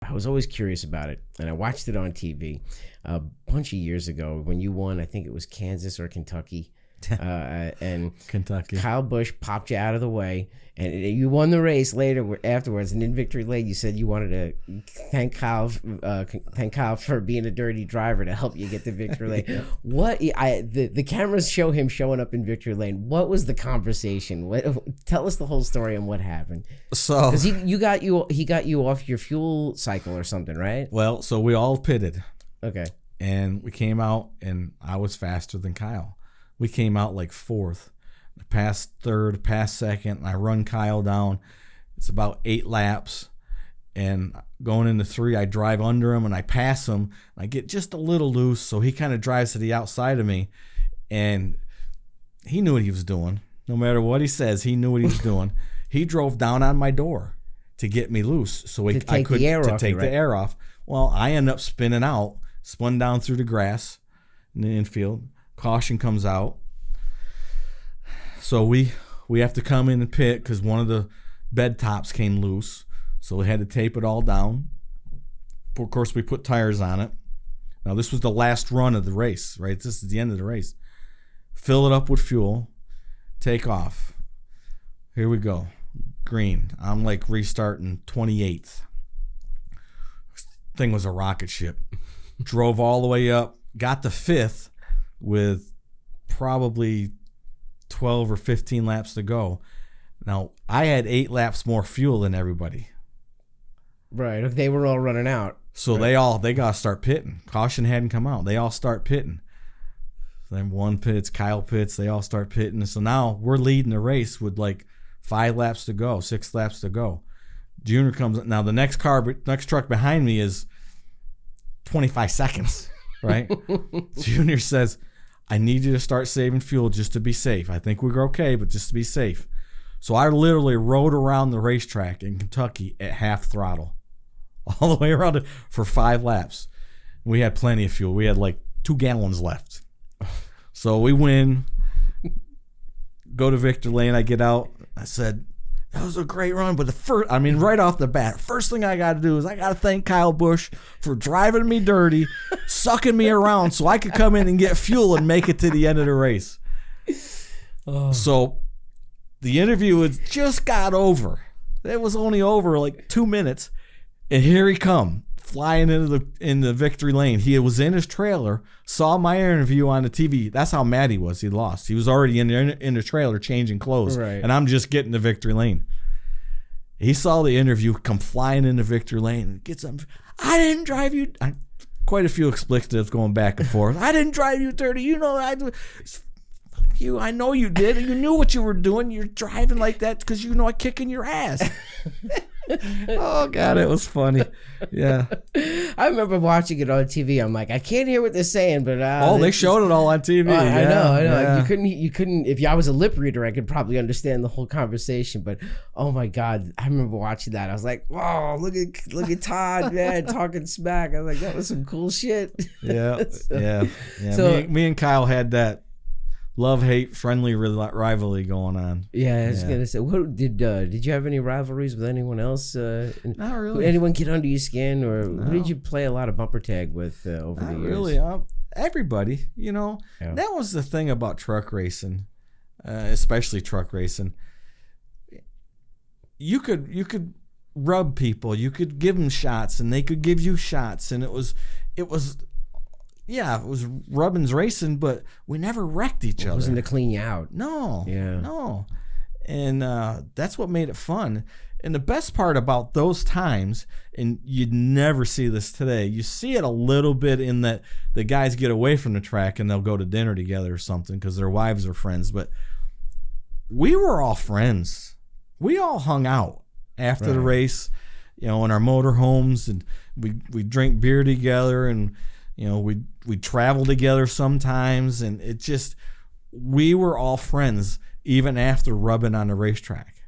I was always curious about it, and I watched it on TV a bunch of years ago when you won. I think it was Kansas or Kentucky. And Kentucky. Kyle Busch popped you out of the way, and you won the race later afterwards. And in victory lane, you said you wanted to thank Kyle for being a dirty driver to help you get to victory lane. The cameras show him showing up in victory lane. What was the conversation? Tell us the whole story and what happened. So because he got you off your fuel cycle or something, right? Well, so we all pitted. Okay. And we came out, and I was faster than Kyle. We came out like fourth, past third, past second. And I run Kyle down. It's about 8 laps. And going into 3, I drive under him and I pass him. I get just a little loose, so he kind of drives to the outside of me. And he knew what he was doing. No matter what he says, he knew what he was doing. He drove down on my door to get me loose, so I could take the air off. Well, I end up spinning out, spun down through the grass in the infield. Caution comes out. So we have to come in and pit because one of the bed tops came loose. So we had to tape it all down. Of course, we put tires on it. Now, this was the last run of the race, right? This is the end of the race. Fill it up with fuel. Take off. Here we go. Green. I'm like restarting 28th. Thing was a rocket ship. Drove all the way up. Got to 5th. With probably 12 or 15 laps to go. Now, I had 8 laps more fuel than everybody. Right. If they were all running out. So right. they got to start pitting. Caution hadn't come out. They all start pitting. Then one pits, Kyle pits, they all start pitting. So now we're leading the race with like 5 laps to go, 6 laps to go. Junior comes. Now, the next truck behind me is 25 seconds, right? Junior says, I need you to start saving fuel just to be safe. I think we're okay, but just to be safe. So I literally rode around the racetrack in Kentucky at half throttle, all the way around it for 5 laps. We had plenty of fuel. We had like 2 gallons left. So we win, go to victory lane. I get out. I said, that was a great run, but right off the bat, first thing I got to do is I got to thank Kyle Busch for driving me dirty, sucking me around so I could come in and get fuel and make it to the end of the race. Oh. So the interview had just got over. It was only over like 2 minutes, and here he come flying in the victory lane. He was in his trailer, saw my interview on the TV. That's how mad he was. He lost. He was already in the trailer changing clothes, right. And I'm just getting the victory lane. He saw the interview, come flying in the victory lane, and gets up. I didn't drive you. Quite a few expletives going back and forth. I didn't drive you dirty. You know I do. You, I know you did. You knew what you were doing. You're driving like that because you know I'm kicking your ass. Oh, God, it was funny. Yeah. I remember watching it on TV. I'm like, I can't hear what they're saying, but they showed it all on TV. Oh, I know. Yeah. You couldn't. If I was a lip reader, I could probably understand the whole conversation. But oh my God, I remember watching that. I was like, oh, look at Todd, man, talking smack. I was like, that was some cool shit. Yeah, yeah. So me and Kyle had that love-hate friendly rivalry going on. Yeah, I was gonna say, what did you have any rivalries with anyone else? Not really. Anyone get under your skin, or who did you play a lot of bumper tag with over the years? Really, everybody. You know, that was the thing about truck racing, especially truck racing. You could rub people, you could give them shots, and they could give you shots, and it was. Yeah, it was rubbings racing, but we never wrecked each other. It wasn't to clean you out. No. Yeah. No. And that's what made it fun. And the best part about those times, and you'd never see this today, you see it a little bit in that the guys get away from the track and they'll go to dinner together or something because their wives are friends. But we were all friends. We all hung out after the race, in our motorhomes, and we drink beer together, and we travel together sometimes, and we were all friends even after rubbing on the racetrack.